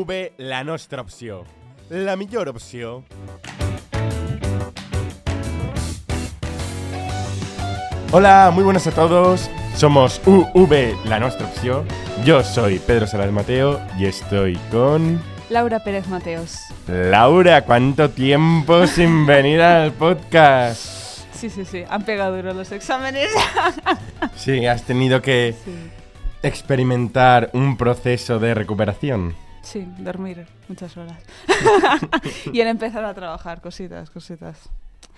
UV, la nostra opció. La millor opció. Hola, muy buenas a todos. Somos UV, la nostra opció. Yo soy Pedro Salas Mateo y estoy con... Laura Pérez Mateos. Laura, ¿cuánto tiempo sin venir al podcast? Sí, han pegado duro los exámenes. Sí, has tenido que experimentar un proceso de recuperación. Sí, dormir muchas horas. Y en empezar a trabajar, cositas.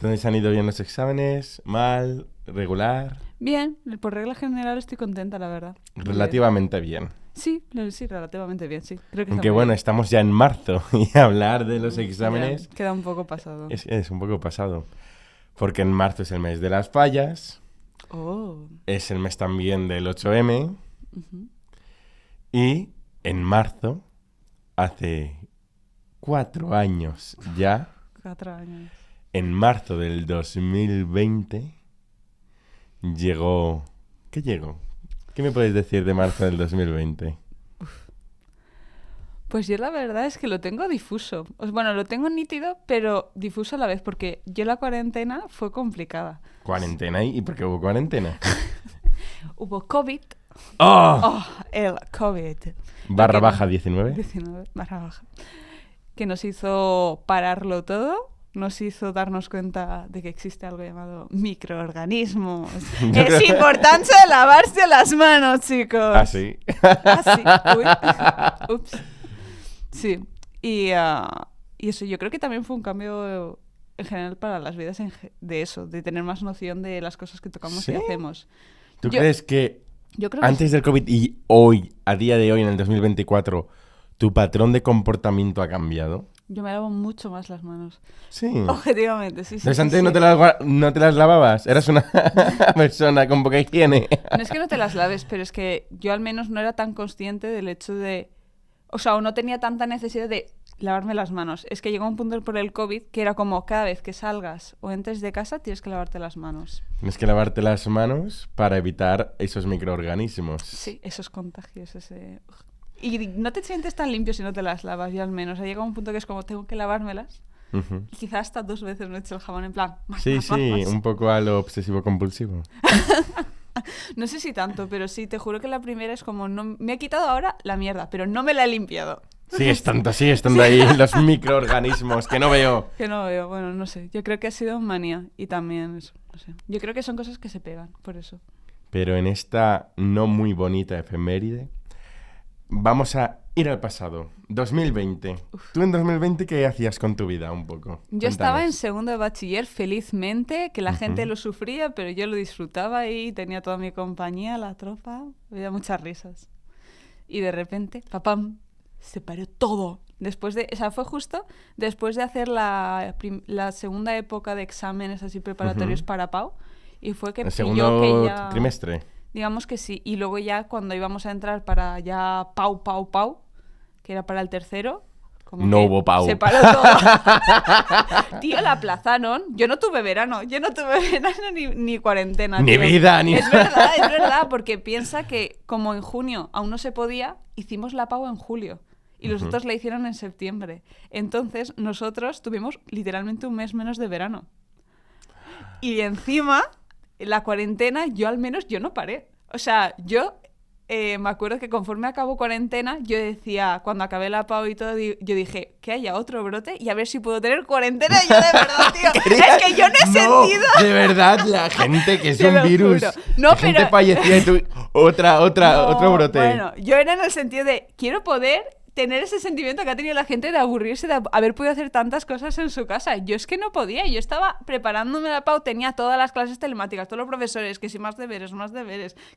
¿Dónde han ido bien los exámenes? ¿Mal? ¿Regular? Bien, por regla general estoy contenta, la verdad. Relativamente bien. Sí, relativamente bien, sí. Creo que Aunque bueno, estamos ya en marzo y hablar de los exámenes... Queda un poco pasado. Es un poco pasado. Porque en marzo es el mes de las fallas. Oh. Es el mes también del 8M. Uh-huh. Y en marzo, hace 4 años ya... 4 años. En marzo del 2020 llegó... ¿Qué llegó? ¿Qué me puedes decir de marzo del 2020? Pues yo la verdad es que lo tengo difuso. Bueno, lo tengo nítido, pero difuso a la vez, porque yo la cuarentena fue complicada. ¿Cuarentena? ¿Y por qué hubo cuarentena? Hubo COVID. ¡Oh! El COVID. /19. 19, /. Que nos hizo pararlo todo. Nos hizo darnos cuenta de que existe algo llamado microorganismos. Es importante lavarse las manos, chicos. ¿Ah, sí? Uy. Ups. Sí. Y eso, yo creo que también fue un cambio en general para las vidas de tener más noción de las cosas que tocamos y hacemos. ¿Tú crees que yo creo antes del COVID y hoy, a día de hoy, en el 2024, tu patrón de comportamiento ha cambiado? Yo me lavo mucho más las manos. Sí. Objetivamente, sí. Entonces antes no te las lavabas. Eras una persona con poca higiene. No es que no te las laves, pero es que yo al menos no era tan consciente del hecho de... O sea, o no tenía tanta necesidad de lavarme las manos. Es que llegó un punto por el COVID que era como cada vez que salgas o entres de casa tienes que lavarte las manos. Tienes que lavarte las manos para evitar esos microorganismos. Sí, esos contagios, Y no te sientes tan limpio si no te las lavas, yo al menos. Ha llegado un punto que es como, tengo que lavármelas. Uh-huh. Y quizás hasta 2 veces me he hecho el jabón en plan... Sí, un poco a lo obsesivo-compulsivo. No sé si tanto, pero sí, te juro que la primera es como... No, me he quitado ahora la mierda, pero no me la he limpiado. Sigue estando ahí los microorganismos que no veo. Que no veo, bueno, no sé. Yo creo que ha sido manía y también eso, no sé. Yo creo que son cosas que se pegan, por eso. Pero en esta no muy bonita efeméride... Vamos a ir al pasado, 2020. Uf. ¿Tú en 2020 qué hacías con tu vida un poco? Yo Cuéntanos. Estaba en segundo de bachiller felizmente, que la gente lo sufría, pero yo lo disfrutaba y tenía toda mi compañía, la tropa, había muchas risas. Y de repente, ¡papam!, se paró todo. Fue justo después de hacer la segunda época de exámenes así preparatorios para PAU. Y fue que el segundo trimestre. Digamos que sí, y luego ya cuando íbamos a entrar para ya Pau, que era para el tercero, como no hubo Pau. Se paró todo. Tío, la aplazaron. Yo no tuve verano ni cuarentena. Ni tío. vida, ni... Es verdad, porque piensa que como en junio aún no se podía, hicimos la Pau en julio. Y los otros la hicieron en septiembre. Entonces nosotros tuvimos literalmente un mes menos de verano. Y encima... La cuarentena, yo no paré. O sea, yo me acuerdo que conforme acabó cuarentena, yo decía, cuando acabé la PAU y todo, yo dije, que haya otro brote y a ver si puedo tener cuarentena. Y yo de verdad, tío, es que yo no he sentido... De verdad, la gente que es un virus. No, gente fallecía y tú, otro brote. Bueno, yo era en el sentido de, quiero poder... tener ese sentimiento que ha tenido la gente de aburrirse de haber podido hacer tantas cosas en su casa. Yo es que no podía. Yo estaba preparándome la PAU, tenía todas las clases telemáticas, todos los profesores, que si más deberes,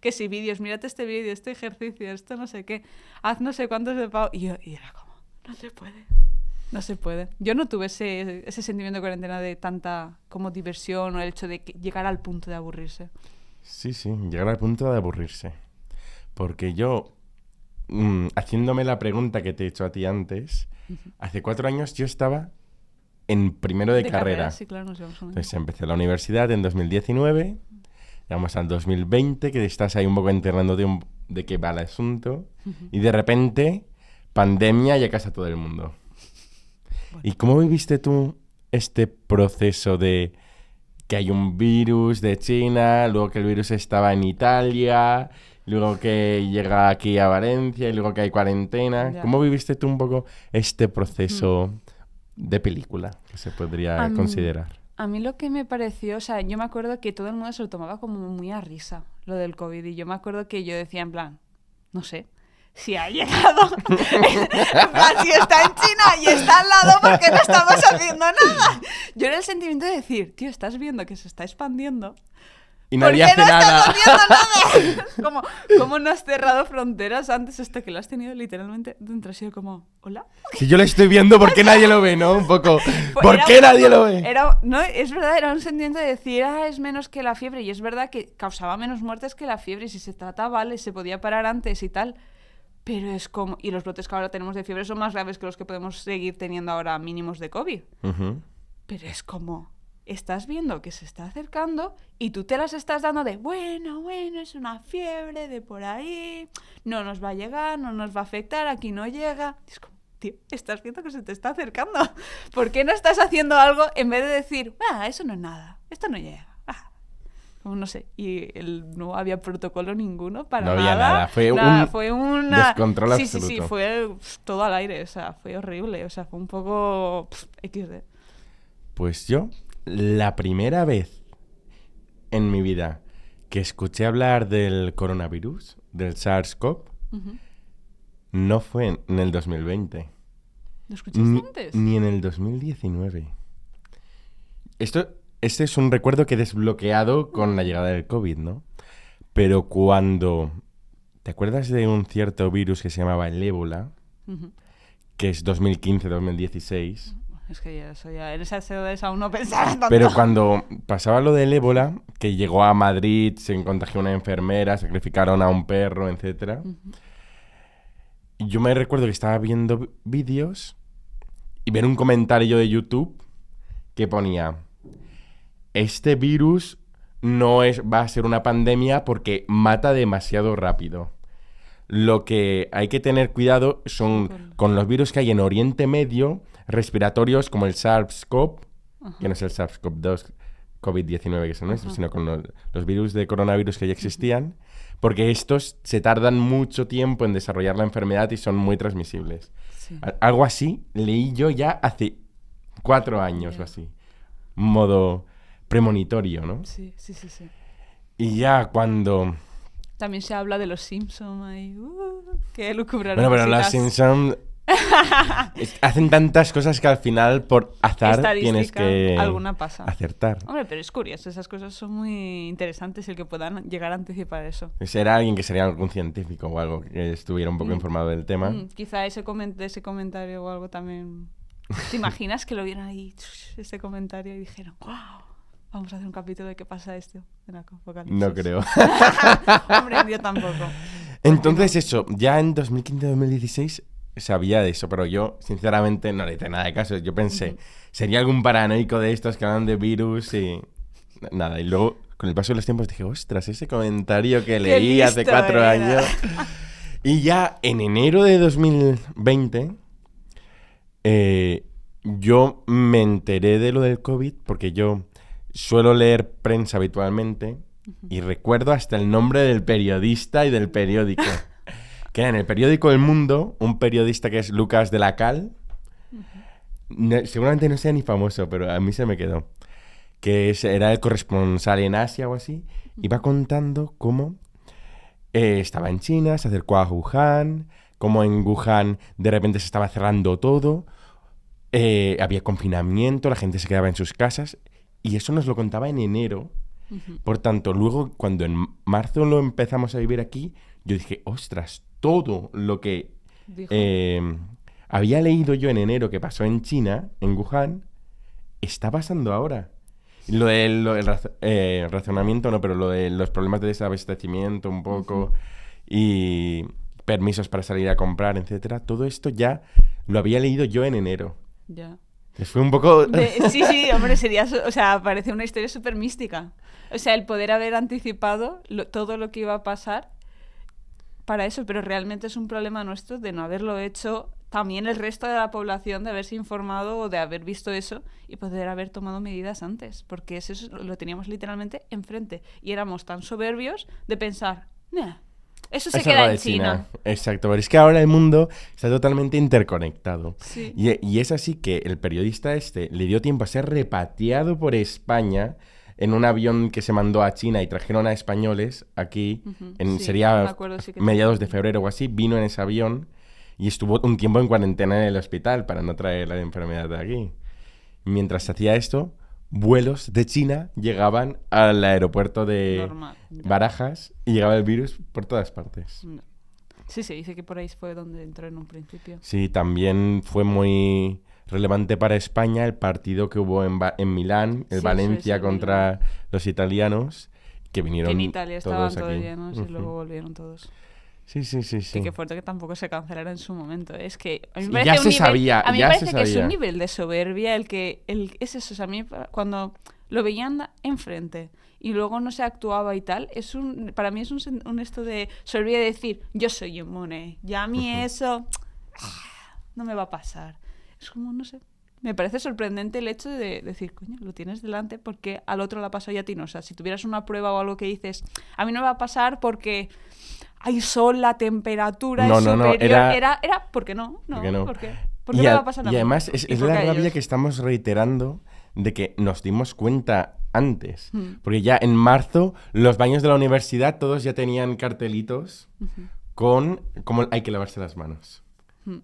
que si vídeos, mírate este vídeo, este ejercicio, esto no sé qué, haz no sé cuántos de PAU. Y era como, no se puede. Yo no tuve ese sentimiento de cuarentena de tanta como diversión o el hecho de llegar al punto de aburrirse. Sí, llegar al punto de aburrirse. Porque yo... haciéndome la pregunta que te he hecho a ti antes, hace 4 años yo estaba en primero de carrera. Sí, claro, nos llevamos un año. Entonces empecé la universidad en 2019, llegamos al 2020, que estás ahí un poco enterrándote de qué va el asunto, y de repente pandemia y a casa todo el mundo. Bueno. ¿Y cómo viviste tú este proceso de que hay un virus de China, luego que el virus estaba en Italia, luego que llega aquí a Valencia y luego que hay cuarentena? Ya. ¿Cómo viviste tú un poco este proceso de película que se podría considerar? A mí lo que me pareció, o sea, yo me acuerdo que todo el mundo se lo tomaba como muy a risa, lo del COVID. Y yo me acuerdo que yo decía en plan, no sé, si ha llegado, en plan, si está en China y está al lado, ¿por qué no estamos haciendo nada? Yo era el sentimiento de decir, tío, estás viendo que se está expandiendo. Y ¿Por nadie qué hace no nada. estás haciendo nada? ¿Cómo no has cerrado fronteras antes hasta que lo has tenido literalmente dentro? Ha sido como, ¿hola? Si yo lo estoy viendo, ¿por qué nadie lo ve, no? Un poco, ¿por Era qué un nadie poco- lo ve? No, es verdad, era un sentimiento de decir, es menos que la fiebre. Y es verdad que causaba menos muertes que la fiebre. Y si se trata, vale, se podía parar antes y tal. Pero es como... Y los brotes que ahora tenemos de fiebre son más graves que los que podemos seguir teniendo ahora mínimos de COVID. Ujú. Pero es como... Estás viendo que se está acercando y tú te las estás dando de, bueno, es una fiebre de por ahí, no nos va a llegar, no nos va a afectar, aquí no llega. Y es como, tío, estás viendo que se te está acercando. ¿Por qué no estás haciendo algo en vez de decir, eso no es nada, esto no llega? Como no sé, no había protocolo ninguno para No nada. había nada, Fue una descontrol Sí, absoluto. fue todo al aire, o sea, fue horrible, o sea, fue un poco XD. Pues yo, la primera vez en mi vida que escuché hablar del coronavirus, del SARS-CoV, Ujú. no fue en el 2020, ¿Lo escuchaste antes? ni en el 2019. Este es un recuerdo que he desbloqueado con la llegada del COVID, ¿no? Pero cuando... ¿Te acuerdas de un cierto virus que se llamaba el ébola? Ujú. Que es 2015-2016. Es que en esas edades aún no pensaba tanto. Pero cuando pasaba lo del ébola, que llegó a Madrid, se contagió una enfermera, sacrificaron a un perro, etc. Yo me recuerdo que estaba viendo vídeos y ver un comentario de YouTube que ponía: este virus va a ser una pandemia porque mata demasiado rápido. Lo que hay que tener cuidado son con los virus que hay en Oriente Medio, respiratorios como el SARS-CoV, que no es el SARS-CoV-2, COVID-19 que es el nuestro, sino con los virus de coronavirus que ya existían, porque estos se tardan mucho tiempo en desarrollar la enfermedad y son muy transmisibles. Sí. Algo así leí yo ya hace 4 años o así. Modo premonitorio, ¿no? Sí. Y ya cuando... También se habla de los Simpsons ahí. Qué lucubraron. Bueno, pero los Simpsons hacen tantas cosas que al final por azar tienes que alguna pasa. acertar. Hombre, pero es curioso, esas cosas son muy interesantes el que puedan llegar a anticipar eso. Será alguien que sería algún científico o algo que estuviera un poco informado del tema. Quizá ese comentario o algo también... ¿Te imaginas que lo vieron ahí, ese comentario, y dijeron, wow, vamos a hacer un capítulo de qué pasa esto en Apocalipsis? No creo. Hombre, yo tampoco. Entonces eso, ya en 2015-2016 sabía de eso, pero yo sinceramente no le hice nada de caso. Yo pensé, sería algún paranoico de estos que hablan de virus y nada. Y luego, con el paso de los tiempos, dije, ostras, ese comentario que leí hace 4 era. años. Y ya en enero de 2020, yo me enteré de lo del COVID porque yo suelo leer prensa habitualmente y recuerdo hasta el nombre del periodista y del periódico. Que era en el periódico El Mundo, un periodista que es Lucas de la Cal. Seguramente no sea ni famoso, pero a mí se me quedó. Que era el corresponsal en Asia o así. Iba contando cómo estaba en China, se acercó a Wuhan, cómo en Wuhan de repente se estaba cerrando todo, había confinamiento, la gente se quedaba en sus casas. Y eso nos lo contaba en enero. Por tanto, luego cuando en marzo lo empezamos a vivir aquí, yo dije, ostras, todo lo que había leído yo en enero que pasó en China, en Wuhan, está pasando ahora. Lo del racionamiento no, pero lo de los problemas de desabastecimiento un poco y permisos para salir a comprar, etcétera, todo esto ya lo había leído yo en enero. Ya. Fue un poco... Sí, hombre, parece una historia súper mística. O sea, el poder haber anticipado todo lo que iba a pasar para eso, pero realmente es un problema nuestro de no haberlo hecho. También el resto de la población de haberse informado o de haber visto eso y poder haber tomado medidas antes, porque eso lo teníamos literalmente enfrente y éramos tan soberbios de pensar, "Nah, eso se Es queda algo en de China". Exacto, pero es que ahora el mundo está totalmente interconectado. Sí. Y es así que el periodista este le dio tiempo a ser repatriado por España en un avión que se mandó a China y trajeron a españoles aquí, Ujú, en, sí, sería me acuerdo, sí que mediados de sí. febrero o así, vino en ese avión y estuvo un tiempo en cuarentena en el hospital para no traer la enfermedad de aquí. Mientras se hacía esto, vuelos de China llegaban al aeropuerto de Normal. Ya. Barajas y llegaba el virus por todas partes. No. Sí, se dice que por ahí fue donde entró en un principio. Sí, también fue muy relevante para España el partido que hubo en Milán, el Sí, Valencia eso es contra los italianos, que Que vinieron en Italia estaban todos todos aquí. llenos y Ujú. luego volvieron todos. Sí, sí, sí, sí. Sí, qué fuerte que tampoco se cancelara en su momento. Es que a mí Sí, me ya parece un se nivel, sabía, a mí me ya se parece que es sabía. un nivel de soberbia es eso. O sea, a mí cuando lo veían enfrente y luego no se actuaba y tal, para mí es un esto de soberbia de decir, yo soy inmune, ya a mí eso no me va a pasar. Es como, no sé. Me parece sorprendente el hecho de decir, coño, lo tienes delante porque al otro le ha pasado y a ti no. O sea, si tuvieras una prueba o algo que dices, a mí no me va a pasar porque hay sol, la temperatura No, es no, no, superior. era- Era, ¿por qué no? ¿Por qué no? ¿Por qué? ¿Por qué me va a pasar a Y mí? además ¿Y es por la qué a rabia ellos? que estamos reiterando de que nos dimos cuenta antes. Mm. Porque ya en marzo los baños de la universidad todos ya tenían cartelitos con cómo hay que lavarse las manos. Mm.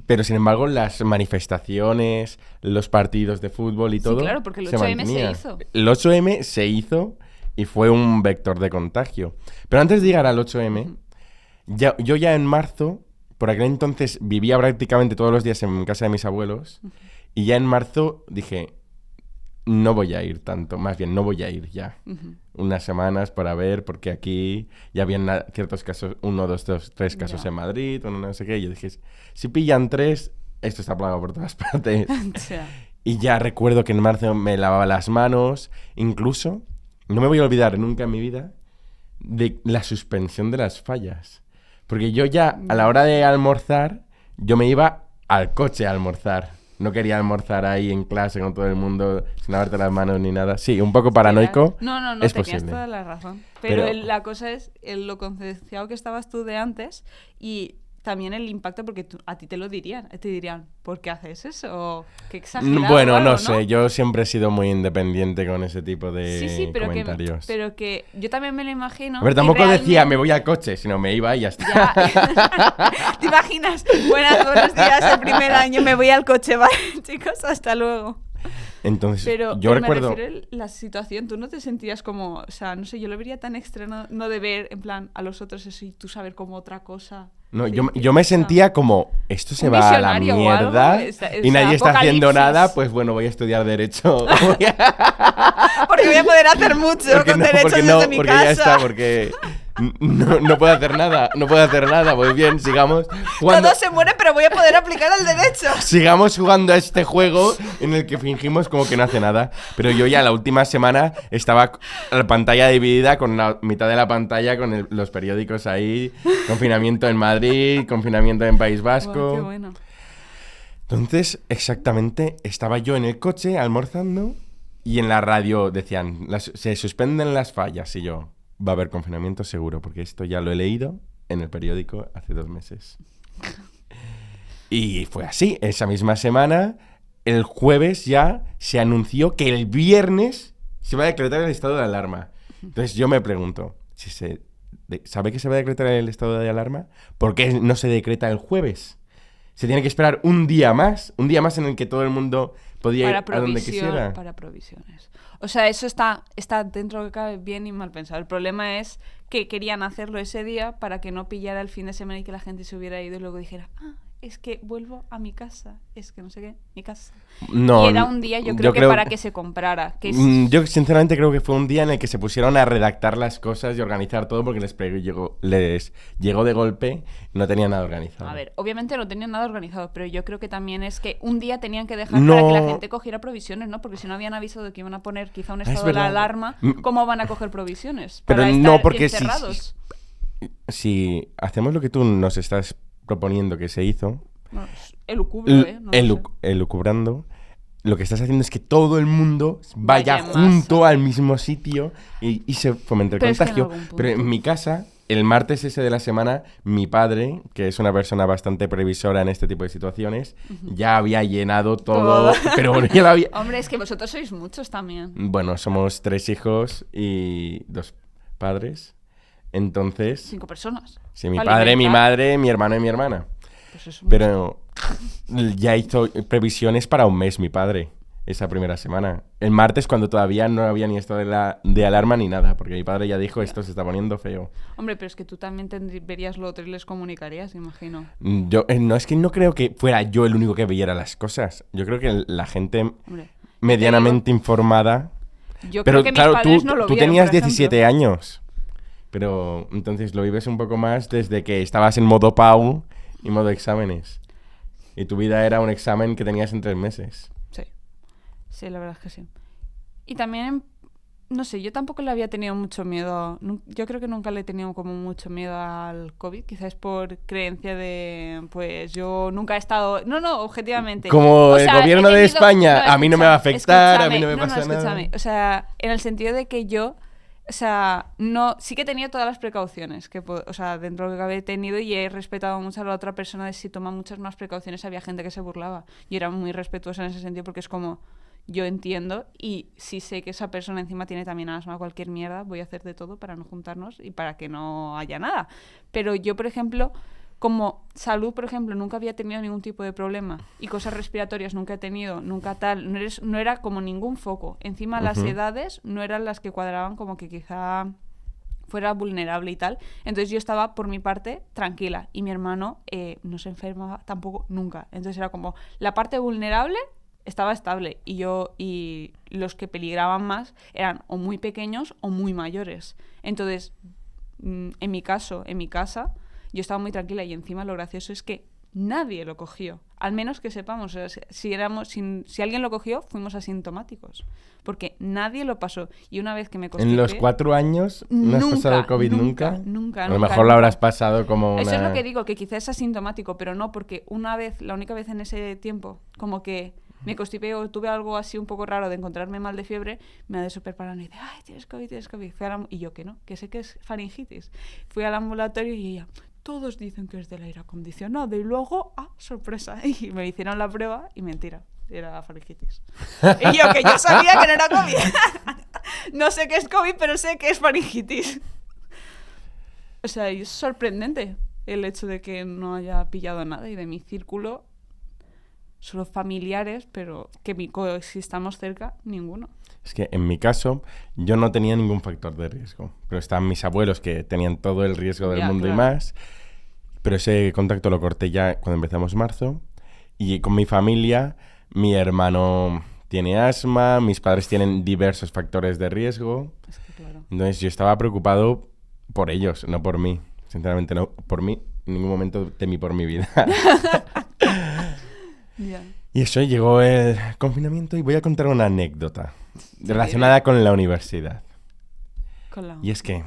Pero sin embargo las manifestaciones, los partidos de fútbol y Sí, todo claro, porque el se 8M se mantenía. hizo. El 8M se hizo y fue un vector de contagio. Pero antes de llegar al 8M, yo ya en marzo, por aquel entonces vivía prácticamente todos los días en casa de mis abuelos, y ya en marzo dije, no voy a ir tanto, más bien no voy a ir ya. Ujú. Unas semanas para ver, porque aquí ya habían ciertos casos, 1, 2, 3 casos Ya. en Madrid, uno no sé qué, y yo dije, si pillan 3, esto está plagado por todas partes. O sea, Y ya recuerdo que en marzo me lavaba las manos, incluso, no me voy a olvidar nunca en mi vida, de la suspensión de las fallas. Porque yo ya, a la hora de almorzar, yo me iba al coche a almorzar. No quería almorzar ahí en clase con todo el mundo sin lavarte las manos ni nada. Sí, un poco paranoico. No, es tenías posible. toda la razón. Pero Pero- la cosa es lo concienciado que estabas tú de antes y también el impacto, porque a ti te lo dirían. Te dirían, ¿por qué haces eso? O, qué exagerado. Bueno, o algo, no sé, yo siempre he sido muy independiente con ese tipo de Sí, comentarios. pero que yo también me lo imagino. A ver, y tampoco decía realmente- me voy al coche, sino me iba y ya está. Ya. ¿Te imaginas? Buenos días, el primer año, me voy al coche, vale, chicos, hasta luego. Entonces, Pero, yo pero recuerdo... me refiero a la situación, tú no te sentías como, o sea, no sé, yo lo vería tan extraño no de ver, en plan, a los otros eso y tú saber como otra cosa. No, Sí, yo me o sea, sentía como, esto se un va a la visionario o algo, mierda o sea, y nadie está haciendo apocalipsis. nada, pues bueno, voy a estudiar Derecho. Porque voy a poder hacer mucho con derechos desde mi porque casa. ya está, porque no puedo hacer nada, no puedo hacer nada. Pues bien, sigamos jugando, Todos se mueren, pero voy a poder aplicar el derecho. sigamos jugando a este juego en el que fingimos como que no hace nada. Pero yo ya la última semana estaba la pantalla dividida con la mitad de la pantalla con los periódicos ahí, confinamiento en Madrid, confinamiento en País Vasco. Buah, qué bueno. Entonces, exactamente, estaba yo en el coche almorzando y en la radio decían, se suspenden las fallas y yo, va a haber confinamiento seguro, porque esto ya lo he leído en el periódico hace 2 meses. Y fue así, esa misma semana, el jueves ya se anunció que el viernes se va a decretar el estado de alarma. Entonces yo me pregunto, si ¿sabe que se va a decretar el estado de alarma? ¿Por qué no se decreta el jueves? Se tiene que esperar un día más en el que todo el mundo podía ir a donde quisiera. Para provisiones. O sea, eso está dentro que cabe bien y mal pensado. El problema es que querían hacerlo ese día para que no pillara el fin de semana y que la gente se hubiera ido y luego dijera, es que vuelvo a mi casa, es que no sé qué, mi casa. No, y era un día, yo creo que para que se comprara. Que yo sinceramente creo que fue un día en el que se pusieron a redactar las cosas y organizar todo porque les llegó de golpe y no tenían nada organizado. A ver, obviamente no tenían nada organizado, pero yo creo que también es que un día tenían que dejar No. para que la gente cogiera provisiones, ¿no? Porque si no habían avisado de que iban a poner quizá un Es estado de verdad. alarma, ¿cómo van a coger provisiones? Pero Para no, estar porque encerrados. si hacemos lo que tú nos estás proponiendo que se hizo, Bueno, es elucubro, ¿eh? No lo sé. elucubrando, lo que estás haciendo es que todo el mundo vaya Vaya en junto masa. al mismo sitio y se fomente el Pero es que en contagio. algún punto- Pero en mi casa, el martes ese de la semana, mi padre, que es una persona bastante previsora en este tipo de situaciones, ya había llenado todo. Todo. Pero bueno, ya lo había... Hombre, es que vosotros sois muchos también. Bueno, somos 3 hijos y 2 padres. Entonces, 5 personas. sí, mi Para padre, mi alimentar. madre, mi hermano y mi hermana. Pues es mucho. Pero ya hizo previsiones para un mes mi padre, esa primera semana. El martes, cuando todavía no había ni estado de alarma ni nada, porque mi padre ya dijo, esto se está poniendo feo. Hombre, pero es que tú también verías lo otro y les comunicarías, imagino. Yo, no, es que no creo que fuera yo el único que viera las cosas. Yo creo que la gente Hombre, medianamente informada... yo Pero creo que claro, mis padres no lo tú vieron, tenías por ejemplo. 17 años. Pero entonces lo vives un poco más desde que estabas en modo PAU y modo exámenes. Y tu vida era un examen que tenías en 3 meses. Sí. Sí, la verdad es que sí. Y también, no sé, yo tampoco le había tenido mucho miedo. Yo creo que nunca le he tenido como mucho miedo al COVID. Quizás por creencia de, pues yo nunca he estado... No, objetivamente. Como O el sea, gobierno he de tenido- España, a mí no me va a afectar, a mí escúchame, no me pasa nada. escúchame. O sea, en el sentido de que yo... O sea, no, sí que he tenido todas las precauciones que o sea, dentro de lo que había tenido y he respetado mucho a la otra persona de si toma muchas más precauciones. Había gente que se burlaba. Yo era muy respetuosa en ese sentido porque es como, yo entiendo y si sé que esa persona encima tiene también asma o cualquier mierda, voy a hacer de todo para no juntarnos y para que no haya nada. Pero yo, por ejemplo, como salud, por ejemplo, nunca había tenido ningún tipo de problema y cosas respiratorias nunca he tenido, nunca tal, no era como ningún foco. Encima las Ujú. edades no eran las que cuadraban como que quizá fuera vulnerable y tal. Entonces yo estaba, por mi parte, tranquila. Y mi hermano no se enfermaba tampoco nunca. Entonces era como, la parte vulnerable estaba estable. Y los que peligraban más eran o muy pequeños o muy mayores. Entonces, en mi caso, en mi casa, yo estaba muy tranquila y encima lo gracioso es que nadie lo cogió. Al menos que sepamos, o sea, si alguien lo cogió, fuimos asintomáticos. Porque nadie lo pasó. Y una vez que me constipé... En los 4 años no has Nunca, pasado el COVID nunca. nunca, A lo nunca, mejor lo nunca. habrás pasado como una... Eso es lo que digo, que quizás es asintomático, pero no, porque la única vez en ese tiempo, como que me constipé o tuve algo así un poco raro de encontrarme mal de fiebre, me da de súper paranoia y dice, ay, tienes COVID, tienes COVID. Y yo que no, que sé que es faringitis. Fui al ambulatorio y ella, todos dicen que es del aire acondicionado y luego, sorpresa. Y me hicieron la prueba y mentira, era faringitis. Y yo que yo sabía que no era COVID. No sé qué es COVID, pero sé que es faringitis. O sea, es sorprendente el hecho de que no haya pillado nada y de mi círculo, solo familiares, pero que coexistamos cerca, ninguno. Es que en mi caso yo no tenía ningún factor de riesgo, pero estaban mis abuelos que tenían todo el riesgo del Ya, mundo y claro. más, pero ese contacto lo corté ya cuando empezamos marzo y con mi familia, mi hermano tiene asma, mis padres tienen diversos factores de riesgo, Es que claro. entonces yo estaba preocupado por ellos, no por mí, sinceramente no por mí, en ningún momento temí por mi vida. Ya. Y eso, llegó el confinamiento y voy a contar una anécdota relacionada con la universidad. Con la... Y es que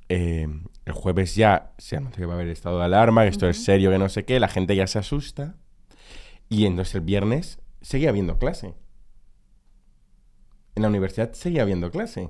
el jueves ya se anunció que va a haber estado de alarma, que esto es serio, que no sé qué, la gente ya se asusta. Y entonces el viernes seguía habiendo clase. En la universidad seguía habiendo clase.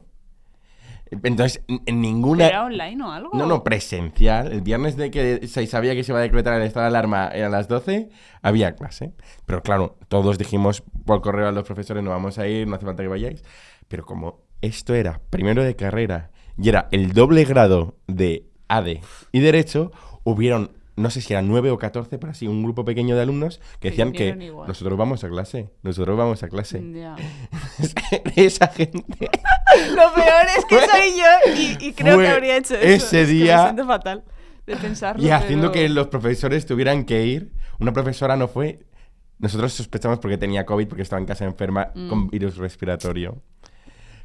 Entonces, en ninguna... ¿Era online o algo? No, presencial. El viernes de que se sabía que se iba a decretar el estado de alarma a las 12, había clase. Pero claro, todos dijimos por correo a los profesores, no vamos a ir, no hace falta que vayáis. Pero como esto era primero de carrera y era el doble grado de ADE y Derecho, hubieron, no sé si eran 9 o 14, pero así un grupo pequeño de alumnos que decían que vinieron igual. nosotros vamos a clase, nosotros vamos a clase. Ya. Esa gente... Lo peor es que soy yo y creo Fue que habría hecho eso. ese Es que día- me siento fatal de pensarlo. Y haciendo pero- que los profesores tuvieran que ir. Una profesora no fue. Nosotros sospechamos porque tenía COVID, porque estaba en casa enferma con virus respiratorio.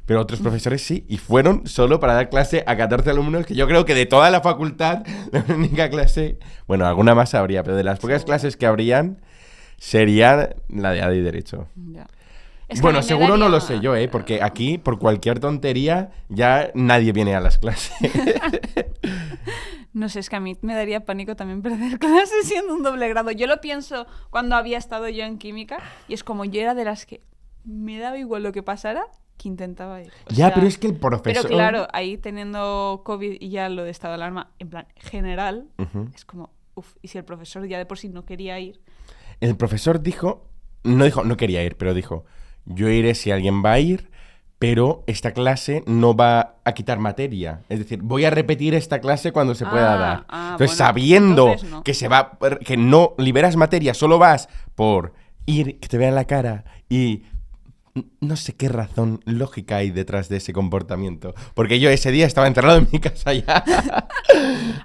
Pero otros profesores sí, y fueron solo para dar clase a 14 alumnos, que yo creo que de toda la facultad, la única clase... Bueno, alguna más habría, pero de las pocas clases que habrían, sería la de ADE y Derecho. Ya. Es que a Bueno, mí me seguro no daría- lo sé yo, porque aquí, por cualquier tontería, ya nadie viene a las clases. No sé, es que a mí me daría pánico también perder clases siendo un doble grado. Yo lo pienso cuando había estado yo en química y es como yo era de las que me daba igual lo que pasara, que intentaba ir. Ya, pero es que el profesor... Pero claro, ahí teniendo COVID y ya lo de estado de alarma, en plan general, es como, uff, y si el profesor ya de por sí no quería ir... El profesor no quería ir, pero dijo, yo iré si alguien va a ir, pero esta clase no va a quitar materia. Es decir, voy a repetir esta clase cuando se pueda dar. Entonces, bueno, sabiendo entonces no. que no liberas materia, solo vas por ir, que te vean la cara y... No sé qué razón lógica hay detrás de ese comportamiento. Porque yo ese día estaba encerrado en mi casa ya.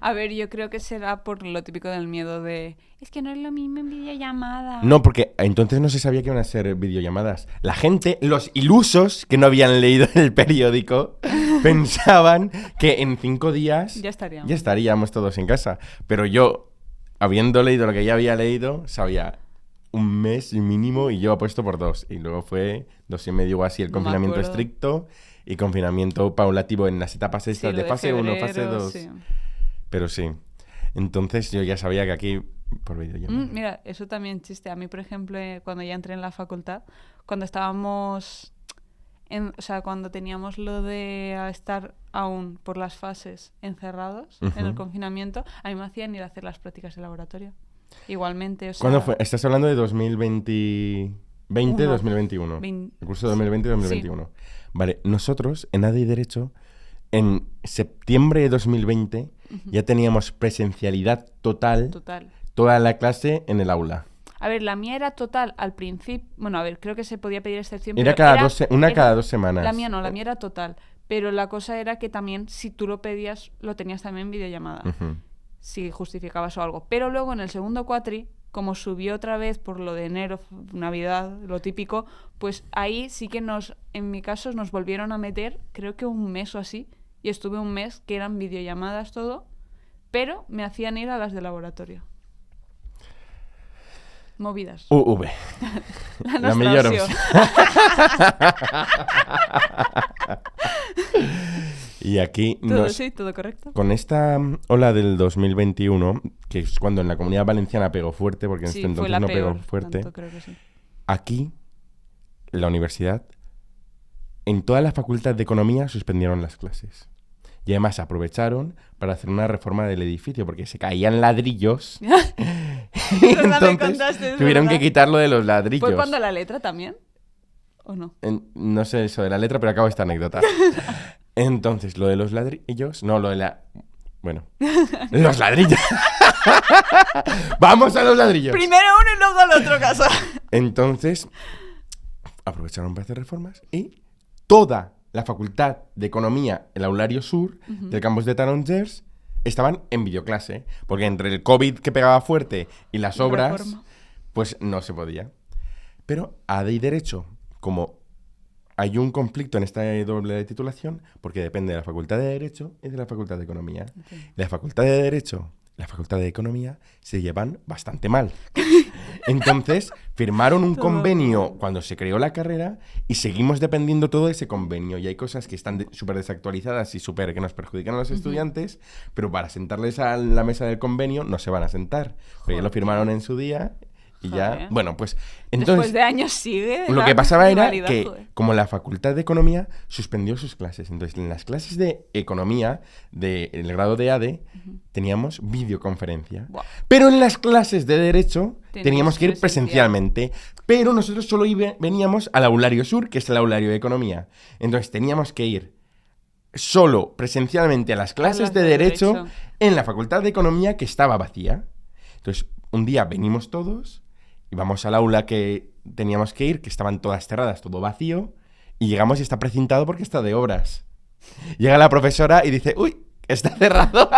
A ver, yo creo que será por lo típico del miedo de... Es que no es lo mismo en videollamada. No, porque entonces no se sabía que iban a ser videollamadas. La gente, los ilusos que no habían leído el periódico, pensaban que en 5 días Ya estaríamos. ya estaríamos todos en casa. Pero yo, habiendo leído lo que ya había leído, sabía... un mes mínimo y yo apuesto por 2. Y luego fue 2,5 o así el No me confinamiento acuerdo. estricto y confinamiento paulatativo en las etapas estas Sí, de lo fase 1, fase febrero, 2. sí. Pero sí. Entonces yo ya sabía que aquí por videollamada. Mira, eso también chiste. A mí, por ejemplo, cuando ya entré en la facultad, cuando estábamos... o sea, cuando teníamos lo de estar aún por las fases encerrados en el confinamiento, a mí me hacían ir a hacer las prácticas de laboratorio. Igualmente, o sea... ¿Cuándo fue? ¿Estás hablando de 2020, 2021? El curso 2020-2021. Sí. Vale, nosotros en ADE y Derecho, en septiembre de 2020, ya teníamos presencialidad total, Total. toda la clase en el aula. A ver, la mía era total al principio... Bueno, a ver, creo que se podía pedir excepción. Era pero cada 2 semanas. La mía no, la mía era total. Pero la cosa era que también, si tú lo pedías, lo tenías también en videollamada. Si justificabas o algo. Pero luego en el segundo cuatri, como subió otra vez por lo de enero, Navidad, lo típico, pues ahí sí que en mi caso, nos volvieron a meter, creo que un mes o así, y estuve un mes que eran videollamadas todo, pero me hacían ir a las de laboratorio. Movidas. UV. La mejor opción. Y aquí Todo correcto. con esta ola del 2021, que es cuando en la Comunidad Valenciana pegó fuerte, porque en Sí, este fue entonces la no peor, pegó fuerte, tanto creo que sí. aquí, la universidad, en toda la facultad de Economía suspendieron las clases. Y además aprovecharon para hacer una reforma del edificio, porque se caían ladrillos. Y entonces tuvieron que quitarlo de los ladrillos. ¿Fue cuando la letra también? ¿O no? No sé eso de la letra, pero acabo esta anécdota. Entonces, lo de los ladrillos... No, lo de la... Bueno. ¡Los ladrillos! ¡Vamos a los ladrillos! Primero uno y luego al otro caso. Entonces, aprovecharon para hacer reformas y toda la Facultad de Economía, el Aulario Sur, del campus de Tarongers, estaban en videoclase. Porque entre el COVID que pegaba fuerte y las obras, reforma. pues no se podía. Pero ADE y Derecho, como hay un conflicto en esta doble titulación, porque depende de la Facultad de Derecho y de la Facultad de Economía. Okay. La Facultad de Derecho y la Facultad de Economía se llevan bastante mal. Entonces, firmaron un convenio cuando se creó la carrera y seguimos dependiendo todo de ese convenio. Y hay cosas que están súper desactualizadas y súper que nos perjudican a los estudiantes, pero para sentarles a la mesa del convenio no se van a sentar. Porque ya lo firmaron en su día y ya... Bueno, pues entonces... Después de años sigue. Lo que pasaba era rivalidad, que, joder. como la Facultad de Economía suspendió sus clases, entonces en las clases de Economía, del grado de ADE, teníamos videoconferencia. Buah. Pero en las clases de Derecho teníamos que ir presencial. presencialmente. Pero nosotros solo veníamos al Aulario Sur, que es el Aulario de Economía. Entonces teníamos que ir solo presencialmente a las clases de Derecho en la Facultad de Economía, que estaba vacía. Entonces, un día venimos todos... Y vamos al aula que teníamos que ir, que estaban todas cerradas, todo vacío, y llegamos y está precintado porque está de obras. Llega la profesora y dice, ¡uy, está cerrado!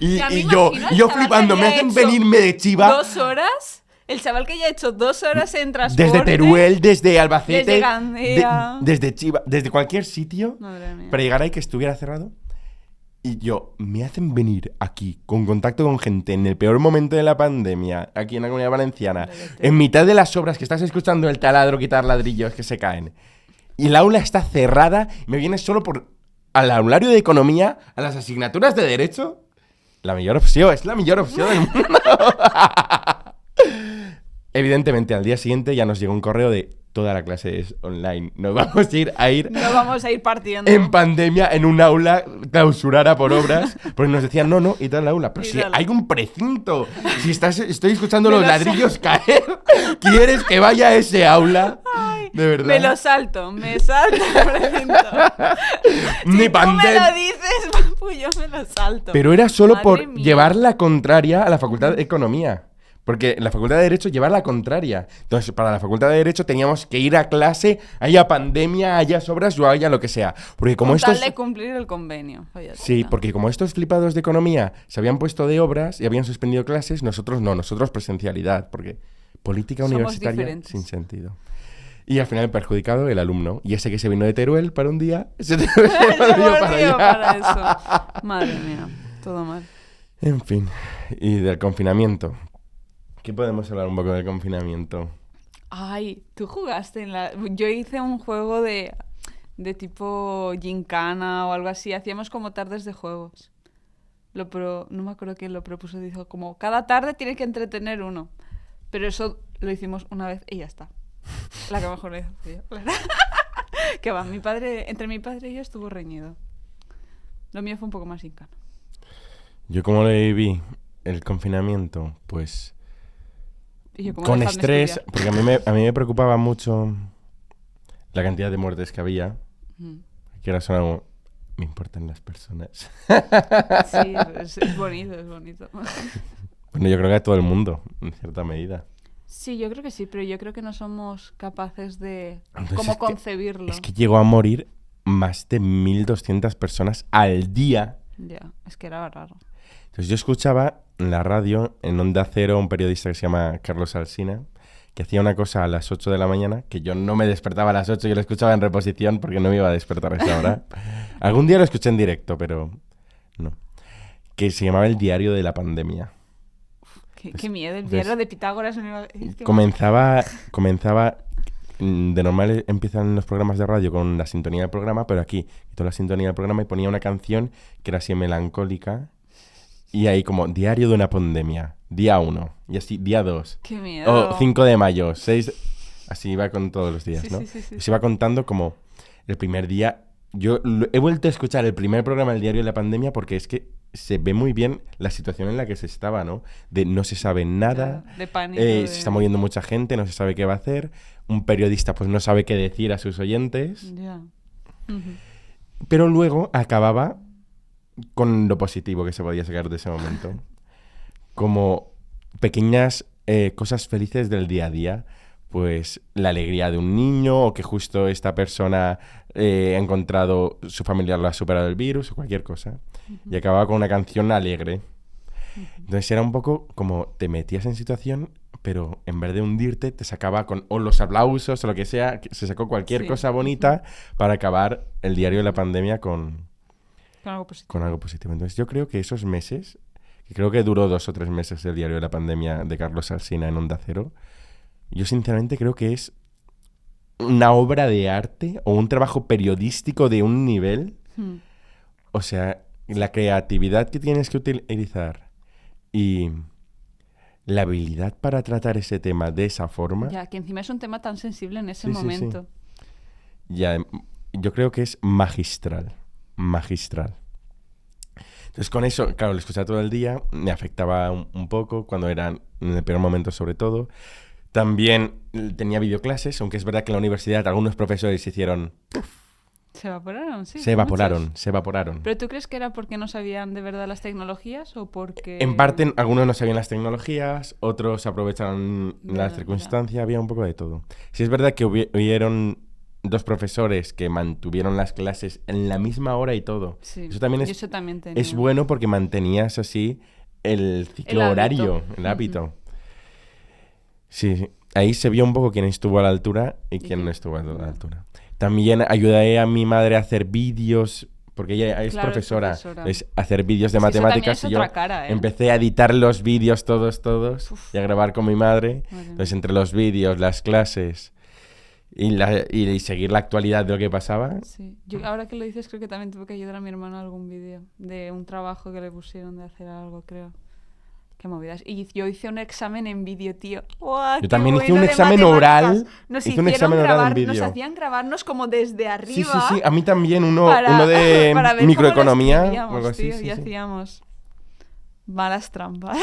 y yo flipando, me hacen venirme de Chiva. 2 horas, el chaval que ya ha hecho 2 horas en transporte. Desde Teruel, desde Albacete, desde Gandía, desde Chiva, desde cualquier sitio, madre mía, para llegar ahí que estuviera cerrado. Y me hacen venir aquí, con contacto con gente, en el peor momento de la pandemia, aquí en la Comunidad Valenciana, en mitad de las obras que estás escuchando el taladro quitar ladrillos que se caen. Y el aula está cerrada, y me vienes solo por al aulario de economía, a las asignaturas de derecho. La mejor opción, es la mejor opción del mundo. Evidentemente, al día siguiente ya nos llegó un correo de toda la clase es online. Nos vamos a ir No vamos a ir partiendo. en pandemia en un aula clausurada por obras, porque nos decían no, y tal aula. Pero Y si tal. hay un precinto, si estoy escuchando Me los lo ladrillos caer, ¿quieres que vaya a ese aula? De verdad. Me lo salto, me salto el precinto. Ni Si tú me pandemia. lo dices, pues yo me lo salto. Pero era solo Madre por mía. llevar la contraria a la Facultad de Economía. Porque la Facultad de Derecho lleva la contraria. Entonces, para la Facultad de Derecho teníamos que ir a clase, haya pandemia, haya sobras o haya lo que sea. Porque como Con estos... tal de cumplir el convenio. Vaya Sí, tela. porque como estos flipados de economía se habían puesto de obras y habían suspendido clases, nosotros no, nosotros presencialidad, porque política Somos universitaria diferentes. sin sentido. Y al final el perjudicado el alumno. Y ese que se vino de Teruel para un día, se Se volvió para volvió allá. para eso. Madre mía, todo mal. En fin, y del confinamiento. ¿Qué podemos hablar un poco del confinamiento? Ay, tú jugaste en la... Yo hice un juego de tipo gincana o algo así. Hacíamos como tardes de juegos. No me acuerdo quién lo propuso. Dijo como, cada tarde tienes que entretener uno. Pero eso lo hicimos una vez y ya está. La que mejor lo hizo fui yo, claro. Que va, entre mi padre y yo estuvo reñido. Lo mío fue un poco más gincana. Yo como le viví el confinamiento, pues... Y yo, como, con dejadme estrés, estudiar. porque a mí me preocupaba mucho la cantidad de muertes que había. Mm. Que era solo me importan las personas. Sí, es bonito, es bonito. Bueno, yo creo que a todo el mundo, en cierta medida. Sí, yo creo que sí, pero yo creo que no somos capaces de Entonces, cómo es que- concebirlo. Es que llegó a morir más de 1.200 personas al día. Ya, es que era raro. Entonces yo escuchaba en la radio, en Onda Cero, un periodista que se llama Carlos Alsina, que hacía una cosa a las 8 de la mañana, que yo no me despertaba a las 8, yo lo escuchaba en reposición porque no me iba a despertar a esa hora. Algún día lo escuché en directo, pero no. Que se llamaba El Diario de la Pandemia. Qué miedo, el entonces, diario de Pitágoras. Es que- Comenzaba de normal empiezan los programas de radio con la sintonía del programa, pero aquí quitó la sintonía del programa y ponía una canción que era así melancólica y ahí como Diario de una pandemia, día 1 y así día 2 Qué miedo. o 5 de mayo, 6, así iba con todos los días, Sí, ¿no? sí, sí, sí. Se iba contando como el primer día. He vuelto a escuchar el primer programa del Diario de la Pandemia porque es que se ve muy bien la situación en la que se estaba, ¿no? De no se sabe nada, Ya, de pánico. se está muriendo mucha gente, no se sabe qué va a hacer, un periodista pues no sabe qué decir a sus oyentes, Ya. Ujú. pero luego acababa con lo positivo que se podía sacar de ese momento, como pequeñas cosas felices del día a día, pues la alegría de un niño o que justo esta persona ha encontrado, su familiar lo ha superado el virus o cualquier cosa, y acababa con una canción alegre. Entonces era un poco como te metías en situación, pero en vez de hundirte, te sacaba con o los aplausos o lo que sea, se sacó cualquier Sí. cosa bonita para acabar el Diario de la Pandemia con Con algo positivo. algo positivo. Entonces yo creo que esos meses, que creo que duró 2 o 3 meses el Diario de la Pandemia de Carlos Alsina en Onda Cero, yo sinceramente creo que es una obra de arte o un trabajo periodístico de un nivel. Mm. O sea, la creatividad que tienes que utilizar y la habilidad para tratar ese tema de esa forma, Ya, que encima es un tema tan sensible en ese Sí, sí, sí. momento. ya, yo creo que es magistral. Magistral. Entonces con eso, claro, lo escuchaba todo el día, me afectaba un poco cuando era en el peor momento sobre todo. También tenía videoclases, aunque es verdad que en la universidad algunos profesores hicieron... ¿Se evaporaron? Sí. se evaporaron, muchos. se evaporaron. ¿Pero tú crees que era porque no sabían de verdad las tecnologías o porque...? En parte, algunos no sabían las tecnologías, otros aprovecharon Ya, la ya. circunstancia, había un poco de todo. Sí es verdad que hubieron 2 profesores que mantuvieron las clases en la misma hora y todo. Sí. Eso también Yo eso también tenía. es bueno porque mantenías así el ciclo El hábito. horario, el hábito. Sí, ahí se vio un poco quién estuvo a la altura y quién quién no estuvo a la no. altura. También ayudé a mi madre a hacer vídeos, porque ella es Claro, es profesora, profesora. es hacer vídeos de Es que eso también matemáticas es y yo otra cara, ¿eh? empecé a editar los vídeos todos Uf. y a grabar con mi madre. Madre Entonces mía. entre los vídeos, las clases y seguir la actualidad de lo que pasaba. Sí. Yo, ahora que lo dices, creo que también tuve que ayudar a mi hermano a algún vídeo de un trabajo que le pusieron de hacer algo, creo. Qué movidas. Y yo hice un examen en vídeo, tío. ¡Guau, Yo qué también hice bueno un de examen matemáticas! oral. Nos Hice un hicieron examen oral en grabar, vídeo. nos hacían grabarnos como desde arriba. Sí. A mí también uno para de ver cómo microeconomía lo o escribíamos, algo así. tío, Sí, y sí. hacíamos malas trampas.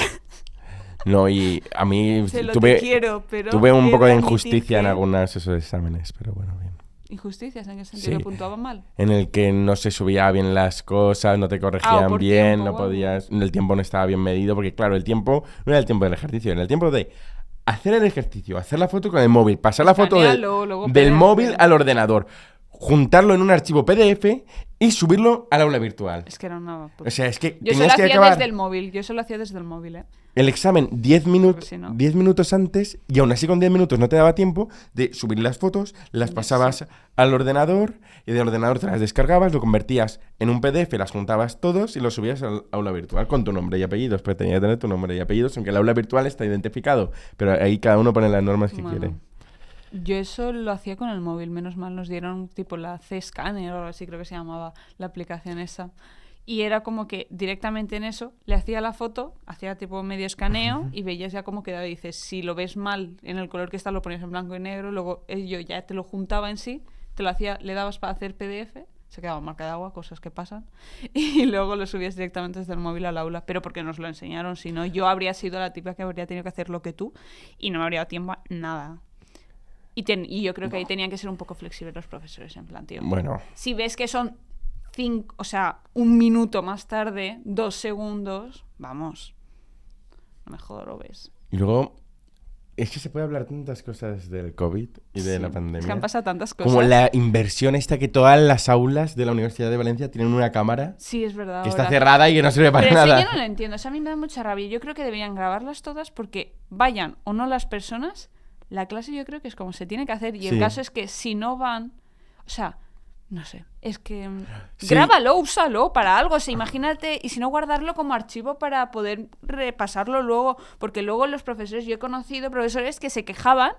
No, y a mí Sé lo tuve, que quiero, pero tuve un he poco de admitir injusticia en que- algunos de esos exámenes, pero bueno, bien. ¿Injusticias? ¿En qué sentido? Sí. ¿Que puntuaban mal? En el que no se subía bien las cosas, no te corregían por bien, tiempo, no o podías, el tiempo no estaba bien medido, porque claro, el tiempo no era el tiempo del ejercicio, era el tiempo de hacer el ejercicio, hacer la foto con el móvil, pasar la foto Escanearlo, luego del PDF. móvil al ordenador, juntarlo en un archivo PDF y subirlo al aula virtual. Es que era una... O sea, es que Yo eso tenías lo que hacía acabar desde el móvil. Yo eso lo hacía desde el móvil, ¿eh? el examen 10 si no. minutos antes y aún así con 10 minutos no te daba tiempo de subir las fotos, las pasabas al ordenador y del ordenador te las descargabas, lo convertías en un PDF, las juntabas todos y lo subías al aula virtual con tu nombre y apellidos, pero tenía que tener tu nombre y apellidos, aunque el aula virtual está identificado, pero ahí cada uno pone las normas que Bueno, quiere. yo eso lo hacía con el móvil. Menos mal nos dieron tipo la C-Scanner o algo así, creo que se llamaba la aplicación esa. Y era como que directamente en eso le hacía la foto, hacía tipo medio escaneo y veías ya cómo quedaba. Y dices, si lo ves mal en el color que está, lo ponías en blanco y negro. Luego yo ya te lo juntaba en sí, te lo hacía, le dabas para hacer PDF, se quedaba marca de agua, cosas que pasan. Y luego lo subías directamente desde el móvil al aula. Pero porque nos lo enseñaron, si no, yo habría sido la tipa que habría tenido que hacer lo que tú y no me habría dado tiempo a nada. Y yo creo que ahí tenían que ser un poco flexibles los profesores, en plan, tío. Bueno, Si ves que son 5, o sea, 1 minuto más tarde, 2 segundos, vamos. No me jorobes. y luego es que se puede hablar tantas cosas del COVID y de Sí, la pandemia. Es que han pasado tantas cosas. Como la inversión esta que todas las aulas de la Universidad de Valencia tienen una cámara Sí, es verdad. que está ahora. cerrada y que no sirve para Pero eso nada. yo no lo entiendo. O sea, a mí me da mucha rabia. Yo creo que deberían grabarlas todas porque vayan o no las personas, la clase yo creo que es como se tiene que hacer. Y el Sí. caso es que si no van, o sea, no sé, es que Sí. grábalo, úsalo para algo. O sea, imagínate, y si no guardarlo como archivo para poder repasarlo luego, porque luego los profesores, yo he conocido profesores que se quejaban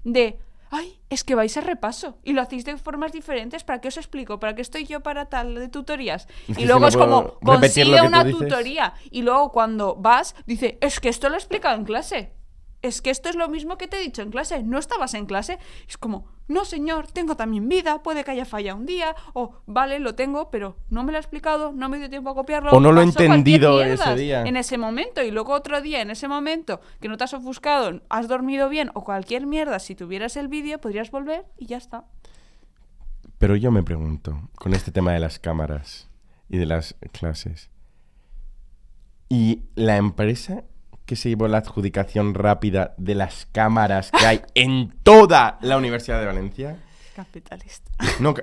de, ay, es que vais a repaso y lo hacéis de formas diferentes, ¿para qué os explico? ¿Para qué estoy yo para tal de tutorías? Es que Y luego si es no puedo como, repetir lo consigue que tú una dices. tutoría y luego cuando vas, dice, es que esto lo he explicado en clase. Es que esto es lo mismo que te he dicho en clase. ¿No estabas en clase? Es como, no señor, tengo también vida, puede que haya fallado un día, o vale, lo tengo, pero no me lo ha explicado, no me dio tiempo a copiarlo. O no lo he pasó cualquier entendido mierdas ese día. en ese momento, y luego otro día, en ese momento, que no te has ofuscado, has dormido bien, o cualquier mierda, si tuvieras el vídeo, podrías volver y ya está. Pero yo me pregunto, con este tema de las cámaras y de las clases, ¿y la empresa que se llevó la adjudicación rápida de las cámaras que hay en toda la Universidad de Valencia? Capitalista. No,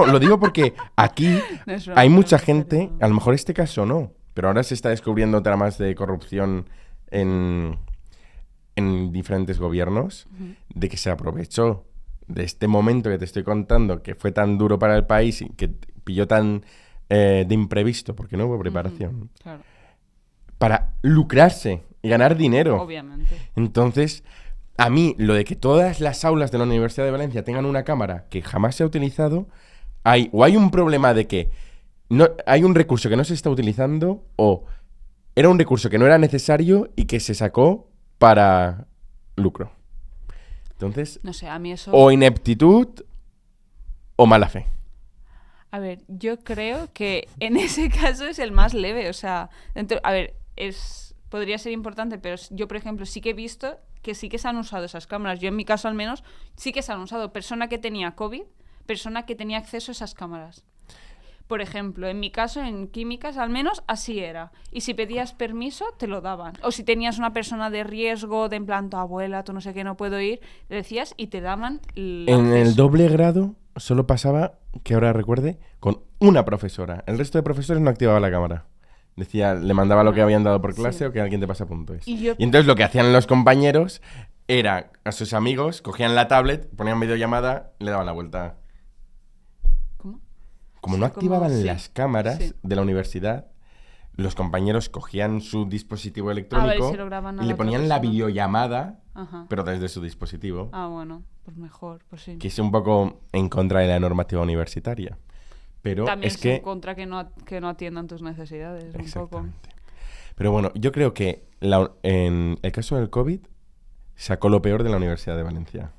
lo digo porque aquí No es broma, hay mucha no es gente, broma. a lo mejor este caso no, pero ahora se está descubriendo tramas de corrupción en diferentes gobiernos, de que se aprovechó de este momento que te estoy contando, que fue tan duro para el país y que pilló tan de imprevisto, porque no hubo preparación, Claro, para lucrarse y ganar dinero. obviamente. Entonces, a mí, lo de que todas las aulas de la Universidad de Valencia tengan una cámara que jamás se ha utilizado, hay un problema de que no, hay un recurso que no se está utilizando, o era un recurso que no era necesario y que se sacó para lucro. Entonces, No sé, a mí eso... o ineptitud o mala fe. A ver, yo creo que en ese caso es el más leve, o sea, a ver, podría ser importante, pero yo, por ejemplo, sí que he visto que sí que se han usado esas cámaras. Yo, en mi caso, al menos, sí que se han usado. Persona que tenía COVID, persona que tenía acceso a esas cámaras. Por ejemplo, en mi caso, en químicas, al menos, así era. Y si pedías permiso, te lo daban. O si tenías una persona de riesgo, de en plan, tu abuela, tú no sé qué, no puedo ir, le decías y te daban el En el acceso. doble grado solo pasaba, que ahora recuerde, con una profesora. El resto de profesores no activaba la cámara. Decía, le mandaba lo que habían dado por clase Sí. o que alguien te pasa puntos. Y yo- Y entonces lo que hacían los compañeros era a sus amigos, cogían la tablet, ponían videollamada y le daban la vuelta. ¿Cómo? Como Sí, no activaban sí. las cámaras Sí. de la universidad, los compañeros cogían su dispositivo ver electrónico si lo graban a y la le otra ponían la persona. videollamada, Ajá. pero desde su dispositivo, Bueno, pues mejor, pues sí. que es un poco en contra de la normativa universitaria. Pero También es es en que... contra que no atiendan tus necesidades, un poco. Exactamente. Pero bueno, yo creo que en el caso del COVID sacó lo peor de la Universidad de Valencia.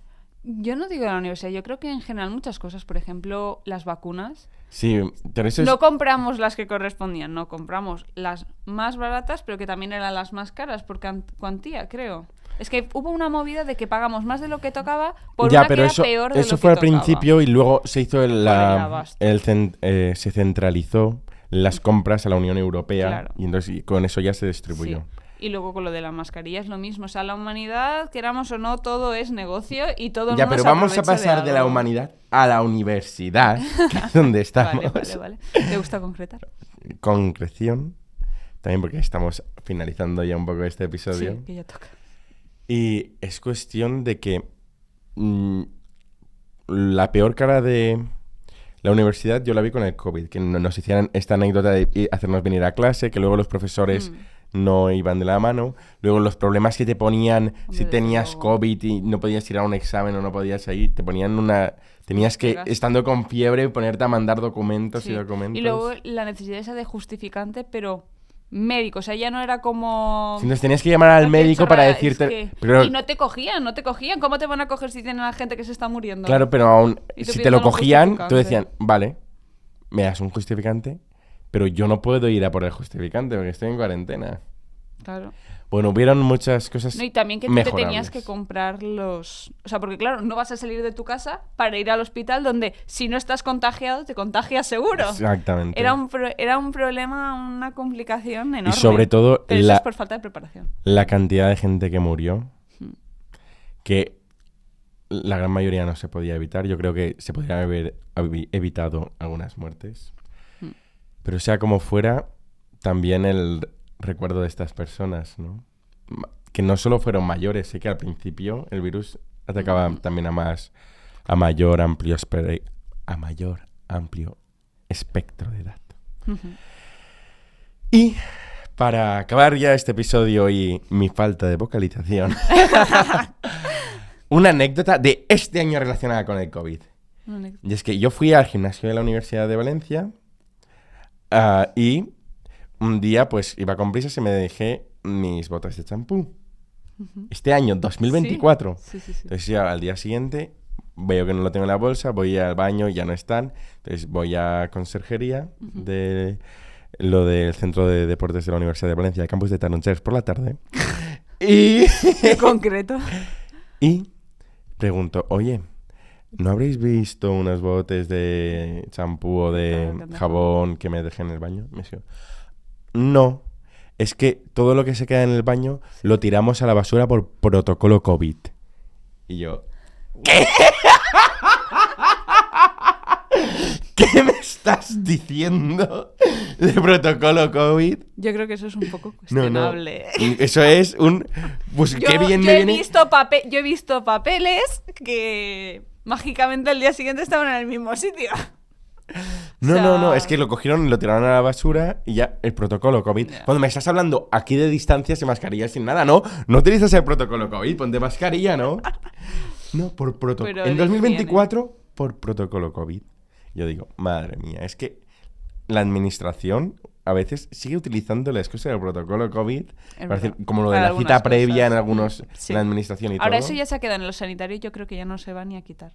Yo no digo de la universidad, yo creo que en general muchas cosas, por ejemplo, las vacunas. Sí, pero eso es... No compramos las que correspondían, no, compramos las más baratas, pero que también eran las más caras por cuantía, creo. Es que hubo una movida de que pagamos más de lo que tocaba por Ya, una pero que eso, era peor de eso lo fue que al tocaba. principio y luego se hizo abasto. se centralizó las compras a la Unión Europea Claro. y entonces con eso ya se distribuyó. Sí. Y luego con lo de la mascarilla es lo mismo. O sea, la humanidad, queramos o no, todo es negocio y todo el Ya, mundo pero se vamos a aprovecha pasar de la algo. humanidad a la universidad, que es donde estamos. Vale. ¿Te gusta concretar? Concreción, también porque estamos finalizando ya un poco este episodio. Sí, que ya toca. Y es cuestión de que la peor cara de la universidad yo la vi con el COVID, que nos hicieran esta anécdota de hacernos venir a clase, que luego los profesores no iban de la mano, luego los problemas que te ponían si desde tenías luego. COVID y no podías ir a un examen o no podías ir, te ponían tenías que, Pegas. estando con fiebre, ponerte a mandar documentos Sí. y documentos. Y luego la necesidad esa de justificante, pero médico. O sea, ya no era como... Entonces tenías que llamar al Qué médico para chorrada, es decirte... que- Pero, Y no te cogían. ¿Cómo te van a coger si tienen a gente que se está muriendo? claro, pero aún, Y tú si te lo pidiendo un cogían, tú justificante. decían, vale, me das un justificante, pero yo no puedo ir a por el justificante porque estoy en cuarentena. Claro. Bueno, hubieron muchas cosas No, y también que tú te tenías mejorables. que comprar los... O sea, porque claro, no vas a salir de tu casa para ir al hospital donde si no estás contagiado, te contagias seguro. Exactamente. Era un problema, una complicación enorme. Y sobre todo Pero eso es por falta de preparación. la cantidad de gente que murió, que la gran mayoría no se podía evitar. Yo creo que se podrían haber evitado algunas muertes. Pero sea como fuera, también el recuerdo de estas personas, ¿no? Que no solo fueron mayores, sé que al principio el virus atacaba también a mayor amplio espectro de edad. Y para acabar ya este episodio y mi falta de vocalización, una anécdota de este año relacionada con el COVID. Y es que yo fui al gimnasio de la Universidad de Valencia y un día pues iba con prisas y me dejé mis botas de champú. Este año, 2024. Sí. Entonces ya al día siguiente veo que no lo tengo en la bolsa, voy al baño, ya no están. Entonces voy a conserjería de lo del Centro de Deportes de la Universidad de Valencia, el campus de Tarongers, por la tarde. Y... En concreto. Y pregunto, oye, ¿no habréis visto unos botes de champú o de Claro, que jabón que me dejé en el baño? Me dijo, no, es que todo lo que se queda en el baño lo tiramos a la basura por protocolo COVID. Y yo, ¿qué? ¿Qué me estás diciendo de protocolo COVID? Yo creo que eso es un poco No, no. cuestionable. Eso es un... Pues qué bien yo me he viene... visto papeles que mágicamente al día siguiente estaban en el mismo sitio. No, O sea- no, es que lo cogieron y lo tiraron a la basura y ya el protocolo COVID. Ya. Cuando me estás hablando aquí de distancias y mascarillas sin nada, no utilizas el protocolo COVID, ponte mascarilla, ¿no? No, por protocolo. Pero En de 2024, por protocolo COVID. Yo digo, madre mía, es que la administración a veces sigue utilizando la excusa del protocolo COVID, para verdad. decir, como lo de Para la algunas cita previa cosas. en algunos, Sí. en la administración y Ahora todo. eso ya se ha quedado en los sanitarios, yo creo que ya no se va ni a quitar.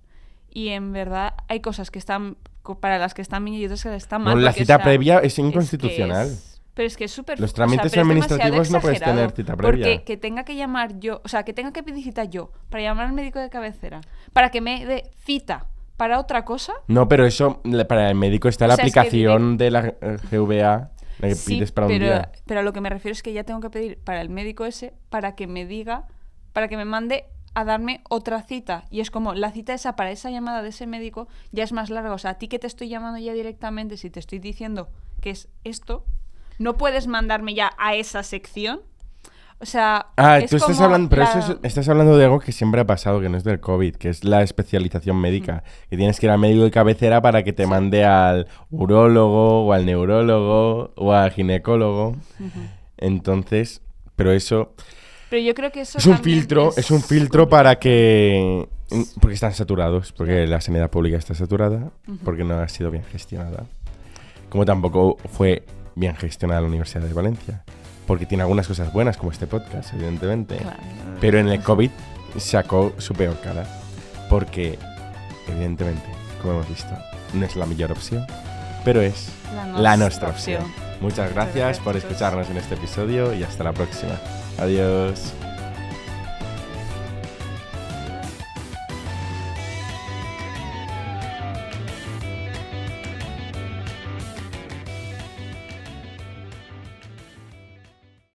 Y en verdad hay cosas que están para las que están bien y otras que están mal. No, la porque, cita o sea, previa es que inconstitucional. pero es que es súper... Los trámites pero es administrativos demasiado no puedes exagerado, tener cita previa. Porque que tenga que llamar yo, o sea, que tenga que pedir cita yo para llamar al médico de cabecera, para que me dé cita para otra cosa. No, pero eso, para el médico está la O sea, es que aplicación de la GVA, la que Sí, pides para un día. pero a lo que me refiero es que ya tengo que pedir para el médico ese para que me diga, para que me mande a darme otra cita. Y es como, la cita esa para esa llamada de ese médico ya es más larga. O sea, a ti que te estoy llamando ya directamente, si te estoy diciendo que es esto, no puedes mandarme ya a esa sección. O sea, es tú estás como hablando, pero la- estás hablando de algo que siempre ha pasado, que no es del COVID, que es la especialización médica. Que tienes que ir al médico de cabecera para que te mande al urólogo, o al neurólogo, o al ginecólogo. Entonces, pero eso Pero yo creo que eso es un también filtro, es un filtro para que... Porque están saturados, porque la sanidad pública está saturada, porque no ha sido bien gestionada. Como tampoco fue bien gestionada la Universidad de Valencia. Porque tiene algunas cosas buenas, como este podcast, evidentemente. Claro. Pero en el COVID sacó su peor cara. Porque, evidentemente, como hemos visto, no es la mejor opción, pero es la nuestra opción. Muchas gracias por chicos. escucharnos en este episodio y hasta la próxima. Adiós.